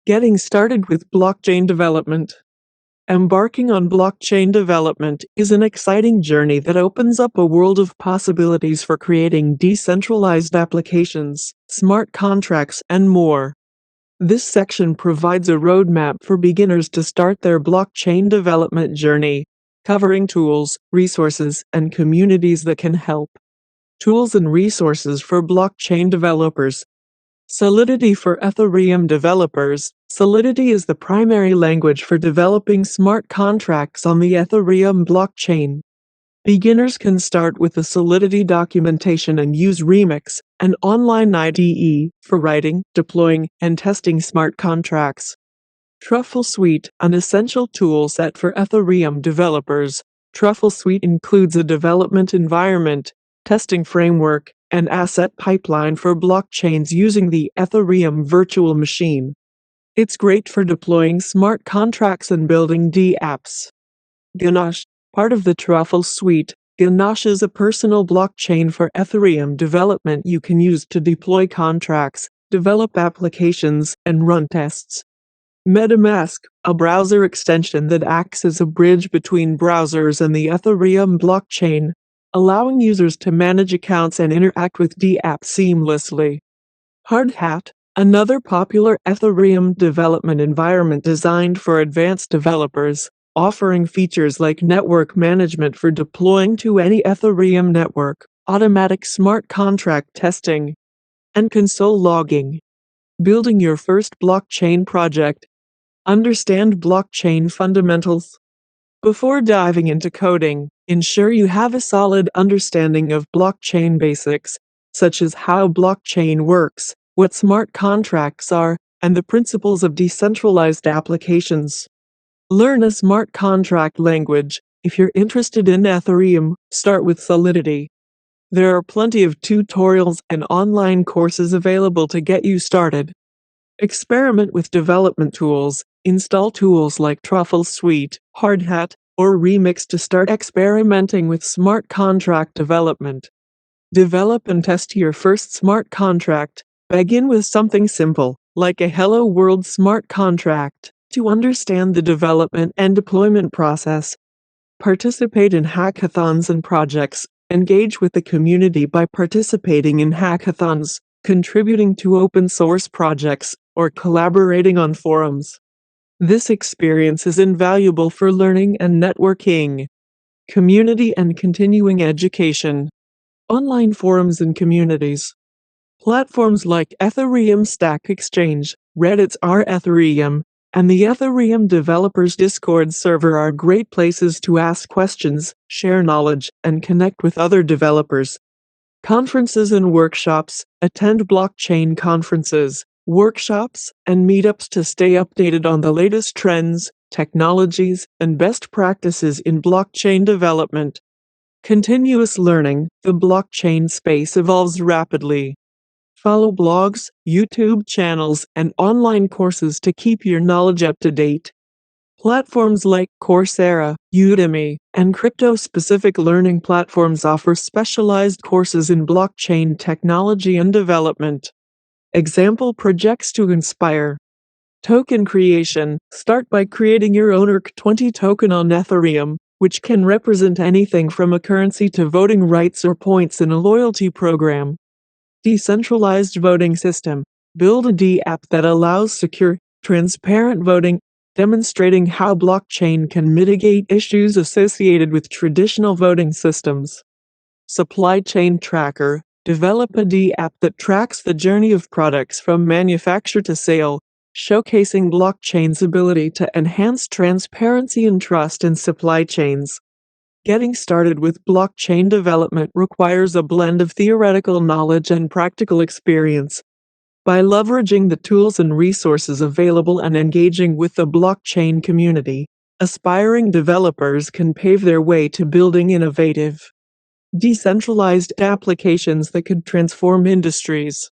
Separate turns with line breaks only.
Getting started with blockchain development. Embarking on blockchain development is an exciting journey that opens up a world of possibilities for creating decentralized applications, smart contracts, and more. This section provides a roadmap for beginners to start their blockchain development journey, covering tools, resources, and communities that can help. Tools and resources for blockchain developers. Solidity for Ethereum developers. Solidity is the primary language for developing smart contracts on the Ethereum blockchain. Beginners can start with the Solidity documentation and use Remix, an online IDE, for writing, deploying, and testing smart contracts. Truffle Suite, an essential tool set for Ethereum developers. Truffle Suite includes a development environment, testing framework, and asset pipeline for blockchains using the Ethereum virtual machine. It's great for deploying smart contracts and building DApps. Ganache, part of the Truffle Suite, Ganache is a personal blockchain for Ethereum development you can use to deploy contracts, develop applications, and run tests. MetaMask, a browser extension that acts as a bridge between browsers and the Ethereum blockchain, allowing users to manage accounts and interact with DApps seamlessly. Hardhat, another popular Ethereum development environment designed for advanced developers, offering features like network management for deploying to any Ethereum network, automatic smart contract testing, and console logging. Building your first blockchain project. Understand blockchain fundamentals. Before diving into coding, ensure you have a solid understanding of blockchain basics, such as how blockchain works, what smart contracts are, and the principles of decentralized applications. Learn a smart contract language. If you're interested in Ethereum, start with Solidity. There are plenty of tutorials and online courses available to get you started. Experiment with development tools. Install tools like Truffle Suite, Hardhat, or Remix to start experimenting with smart contract development. Develop and test your first smart contract. Begin with something simple, like a Hello World smart contract, to understand the development and deployment process. Participate in hackathons and projects. Engage with the community by participating in hackathons, contributing to open source projects, or collaborating on forums. This experience is invaluable for learning and networking. Community and continuing education. Online forums and communities. Platforms like Ethereum Stack Exchange, Reddit's r/Ethereum, and the Ethereum Developers Discord server are great places to ask questions, share knowledge, and connect with other developers. Conferences and workshops. Attend blockchain conferences, workshops, and meetups to stay updated on the latest trends, technologies, and best practices in blockchain development. Continuous learning. The blockchain space evolves rapidly. Follow blogs, YouTube channels, and online courses to keep your knowledge up to date. Platforms like Coursera, Udemy, and crypto-specific learning platforms offer specialized courses in blockchain technology and development. Example projects to inspire. Token creation. Start by creating your own ERC20 token on Ethereum, which can represent anything from a currency to voting rights or points in a loyalty program. Decentralized voting system. Build a DApp that allows secure, transparent voting, demonstrating how blockchain can mitigate issues associated with traditional voting systems. Supply chain tracker. Develop a DApp that tracks the journey of products from manufacture to sale, showcasing blockchain's ability to enhance transparency and trust in supply chains. Getting started with blockchain development requires a blend of theoretical knowledge and practical experience. By leveraging the tools and resources available and engaging with the blockchain community, aspiring developers can pave their way to building innovative, decentralized applications that could transform industries.